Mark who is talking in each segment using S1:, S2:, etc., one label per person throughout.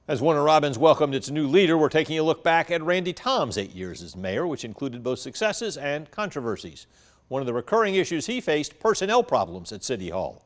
S1: As Warner Robins welcomed its new leader, we're taking a look back at Randy Tom's 8 years as mayor, which included both successes and controversies. One of the recurring issues he faced, personnel problems at City Hall.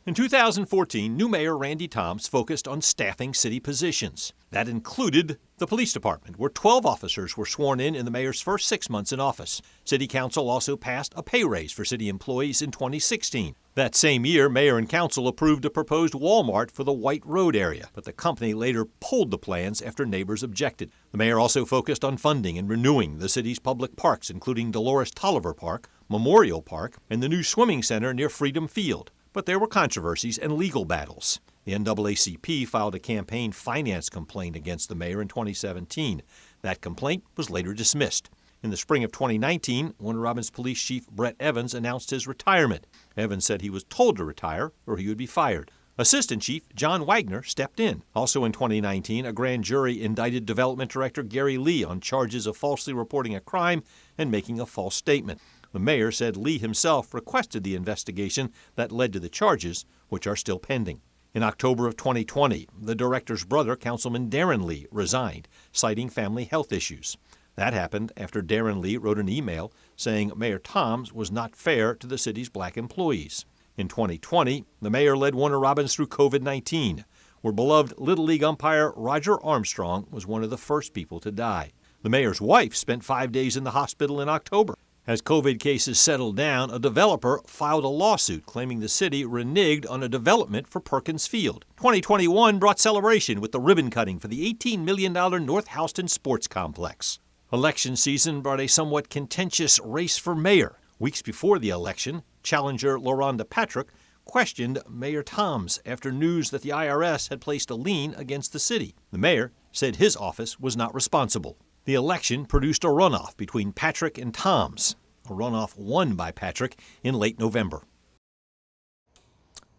S1: In 2014, new Mayor Randy Toms focused on staffing city positions. That included the police department, where 12 officers were sworn in the mayor's first 6 months in office. City Council also passed a pay raise for city employees in 2016. That same year, Mayor and Council approved a proposed Walmart for the White Road area, but the company later pulled the plans after neighbors objected. The mayor also focused on funding and renewing the city's public parks, including Dolores Tolliver Park, Memorial Park, and the new swimming center near Freedom Field. But there were controversies and legal battles. The NAACP filed a campaign finance complaint against the mayor in 2017. That complaint was later dismissed. In the spring of 2019, Warner Robins Police Chief Brett Evans announced his retirement. Evans said he was told to retire or he would be fired. Assistant Chief John Wagner stepped in. Also in 2019, a grand jury indicted Development Director Gary Lee on charges of falsely reporting a crime and making a false statement. The mayor said Lee himself requested the investigation that led to the charges, which are still pending. In October of 2020, the director's brother, Councilman Darren Lee, resigned, citing family health issues. That happened after Darren Lee wrote an email saying Mayor Toms was not fair to the city's black employees. In 2020, the mayor led Warner Robins through COVID-19, where beloved Little League umpire Roger Armstrong was one of the first people to die. The mayor's wife spent 5 days in the hospital in October. As COVID cases settled down, a developer filed a lawsuit claiming the city reneged on a development for Perkins Field. 2021 brought celebration with the ribbon cutting for the $18 million North Houston Sports Complex. Election season brought a somewhat contentious race for mayor. Weeks before the election, challenger LaRonda Patrick questioned Mayor Toms after news that the IRS had placed a lien against the city. The mayor said his office was not responsible. The election produced a runoff between Patrick and Toms, a runoff won by Patrick in late November.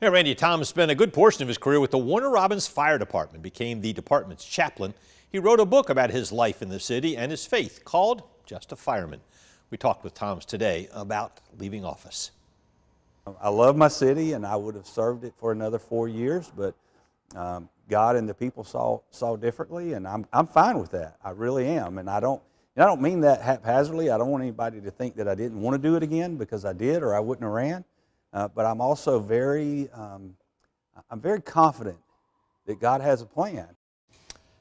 S1: Randy Toms spent a good portion of his career with the Warner Robins Fire Department, became the department's chaplain. He wrote a book about his life in the city and his faith called Just a Fireman. We talked with Toms today about leaving office.
S2: I love my city, and I would have served it for another 4 years, but God and the people saw differently, and I'm fine with that. I really am, and I don't mean that haphazardly. I don't want anybody to think that I didn't want to do it again, because I did, or I wouldn't have ran. But I'm also very confident that God has a plan.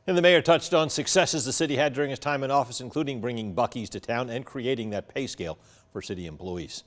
S1: And the mayor touched on successes the city had during his time in office, including bringing Buc-ee's to town and creating that pay scale for city employees.